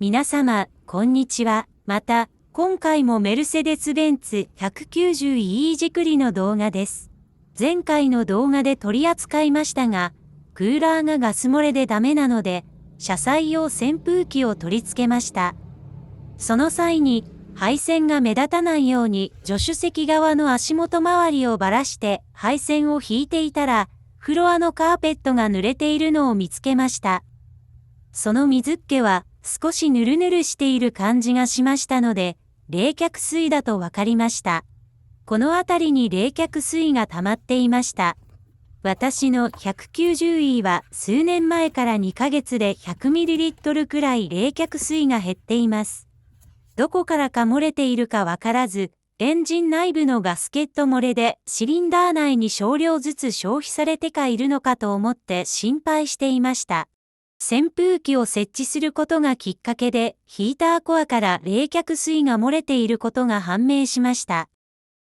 皆様、こんにちは。また、今回もメルセデス・ベンツ 190E じくりの動画です。前回の動画で取り扱いましたが、クーラーがガス漏れでダメなので、車載用扇風機を取り付けました。その際に、配線が目立たないように助手席側の足元周りをばらして配線を引いていたら、フロアのカーペットが濡れているのを見つけました。その水っ気は少しヌルヌルしている感じがしましたので、冷却水だとわかりました。この辺りに冷却水が溜まっていました。私の 190E は数年前から2ヶ月で 100ml くらい冷却水が減っています。どこからか漏れているかわからず、エンジン内部のガスケット漏れでシリンダー内に少量ずつ消費されてかいるのかと思って心配していました。扇風機を設置することがきっかけでヒーターコアから冷却水が漏れていることが判明しました。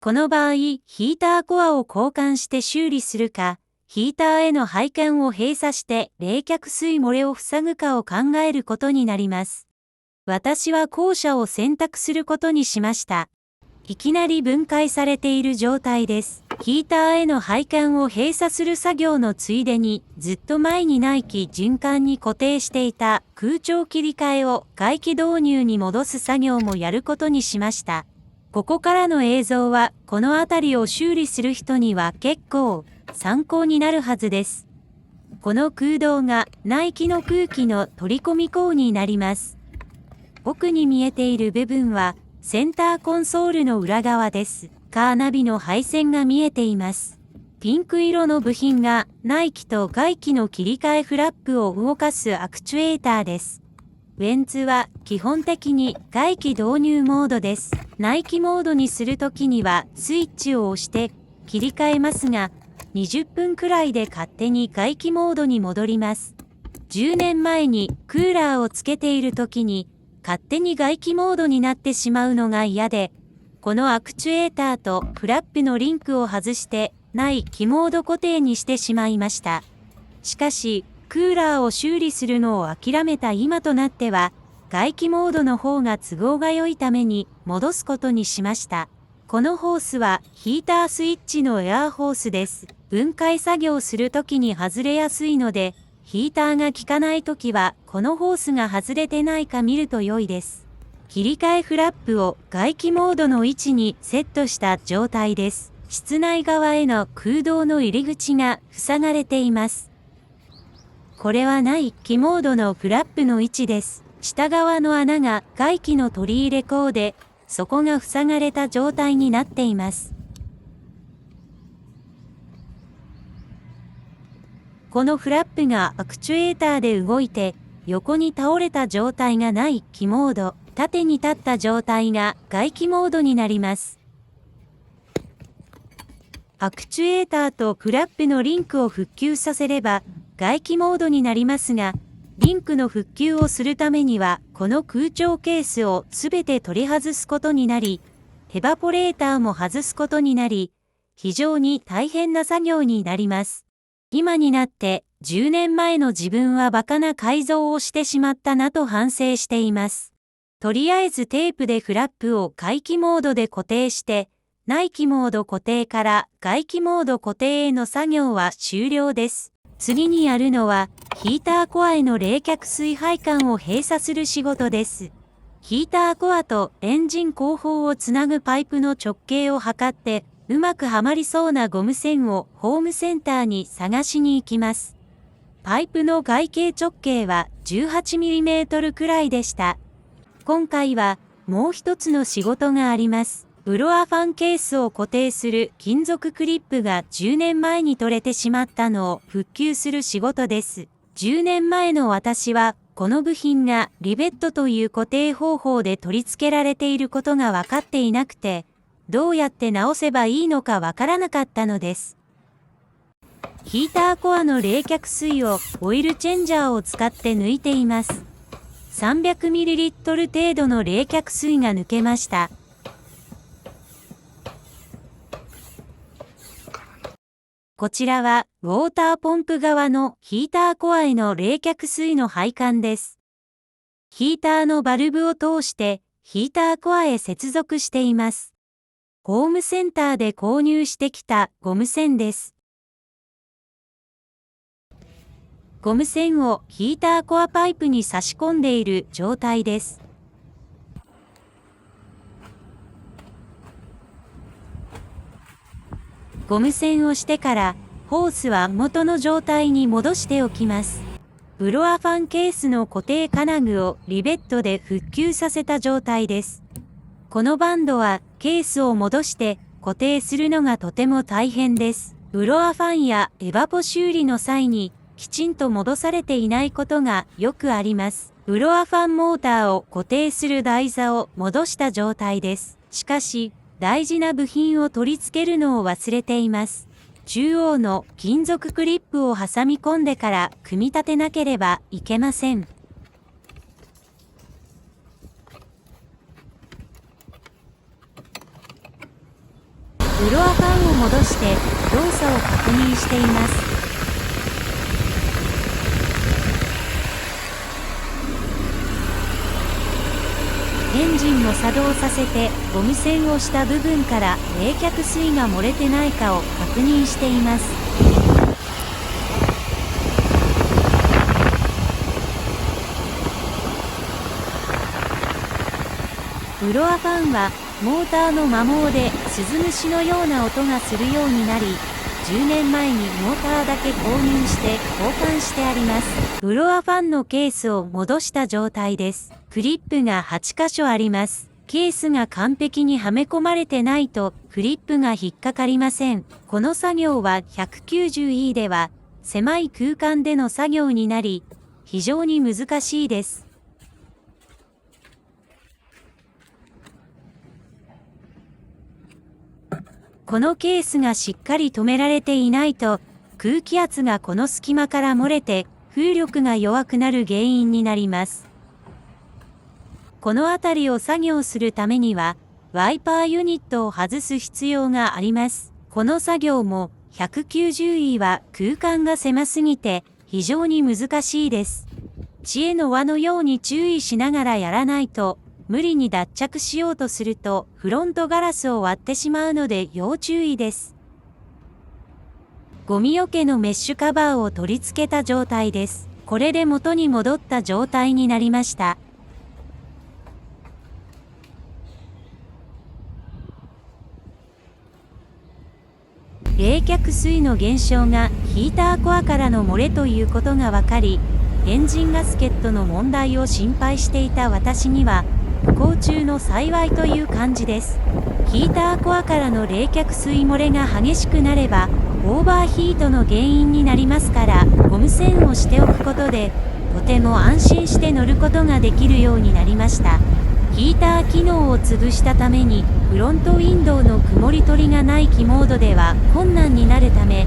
この場合、ヒーターコアを交換して修理するか、ヒーターへの配管を閉鎖して冷却水漏れを塞ぐかを考えることになります。私は後者を選択することにしました。いきなり分解されている状態です。ヒーターへの配管を閉鎖する作業のついでに、ずっと前に内気循環に固定していた空調切り替えを外気導入に戻す作業もやることにしました。ここからの映像は、この辺りを修理する人には結構参考になるはずです。この空洞が内気の空気の取り込み口になります。奥に見えている部分は、センターコンソールの裏側です。カーナビの配線が見えています。ピンク色の部品が内気と外気の切り替えフラップを動かすアクチュエーターです。ベンツは基本的に外気導入モードです。内気モードにするときにはスイッチを押して切り替えますが、20分くらいで勝手に外気モードに戻ります。10年前にクーラーをつけているときに勝手に外気モードになってしまうのが嫌で、このアクチュエーターとフラップのリンクを外して内気モード固定にしてしまいました。しかし、クーラーを修理するのを諦めた今となっては、外気モードの方が都合が良いために戻すことにしました。このホースはヒータースイッチのエアーホースです。分解作業するときに外れやすいので、ヒーターが効かないときはこのホースが外れてないか見ると良いです。切り替えフラップを外気モードの位置にセットした状態です。室内側への空洞の入り口が塞がれています。これは内気モードのフラップの位置です。下側の穴が外気の取り入れ口で、そこが塞がれた状態になっています。このフラップがアクチュエーターで動いて、横に倒れた状態が内気モード、縦に立った状態が外気モードになります。アクチュエーターとフラップのリンクを復旧させれば外気モードになりますが、リンクの復旧をするためにはこの空調ケースをすべて取り外すことになり、エバポレーターも外すことになり、非常に大変な作業になります。今になって10年前の自分はバカな改造をしてしまったなと反省しています。とりあえずテープでフラップを外気モードで固定して、内気モード固定から外気モード固定への作業は終了です。次にやるのは、ヒーターコアへの冷却水配管を閉鎖する仕事です。ヒーターコアとエンジン後方をつなぐパイプの直径を測って、うまくはまりそうなゴム線をホームセンターに探しに行きます。パイプの外径直径は 18mm くらいでした。今回はもう一つの仕事があります。ブロアファンケースを固定する金属クリップが10年前に取れてしまったのを復旧する仕事です。10年前の私はこの部品がリベットという固定方法で取り付けられていることが分かっていなくて、どうやって直せばいいのかわからなかったのです。ヒーターコアの冷却水をオイルチェンジャーを使って抜いています。300ml 程度の冷却水が抜けました。こちらはウォーターポンプ側のヒーターコアへの冷却水の配管です。ヒーターのバルブを通してヒーターコアへ接続しています。ホームセンターで購入してきたゴム栓です。ゴム栓をヒーターコアパイプに差し込んでいる状態です。ゴム栓をしてからホースは元の状態に戻しておきます。ブロアファンケースの固定金具をリベットで復旧させた状態です。このバンドはケースを戻して固定するのがとても大変です。ブロアファンやエバポ修理の際にきちんと戻されていないことがよくあります。ブロアファンモーターを固定する台座を戻した状態です。しかし、大事な部品を取り付けるのを忘れています。中央の金属クリップを挟み込んでから組み立てなければいけません。ブロアファンを戻して動作を確認しています。エンジンも作動させてゴム栓をした部分から冷却水が漏れてないかを確認しています。ブロアファンはモーターの摩耗で鈴虫のような音がするようになり、10年前にモーターだけ購入して交換してあります。ブロアファンのケースを戻した状態です。クリップが8箇所あります。ケースが完璧にはめ込まれてないとクリップが引っかかりません。この作業は 190E では狭い空間での作業になり、非常に難しいです。このケースがしっかり止められていないと、空気圧がこの隙間から漏れて、風力が弱くなる原因になります。この辺りを作業するためには、ワイパーユニットを外す必要があります。この作業も 190E は空間が狭すぎて非常に難しいです。知恵の輪のように注意しながらやらないと、無理に脱着しようとするとフロントガラスを割ってしまうので要注意です。ゴミよけのメッシュカバーを取り付けた状態です。これで元に戻った状態になりました。冷却水の減少がヒーターコアからの漏れということが分かり、エンジンガスケットの問題を心配していた私には、不幸中の幸いという感じです。ヒーターコアからの冷却水漏れが激しくなれば、オーバーヒートの原因になりますから、ゴム栓をしておくことで、とても安心して乗ることができるようになりました。ヒーター機能を潰したために、フロントウィンドウの曇り取りがない機モードでは困難になるため、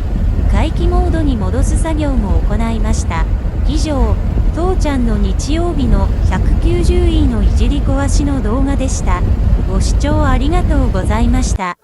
回帰モードに戻す作業も行いました。以上、父ちゃんの日曜日の 190E のいじり壊しの動画でした。ご視聴ありがとうございました。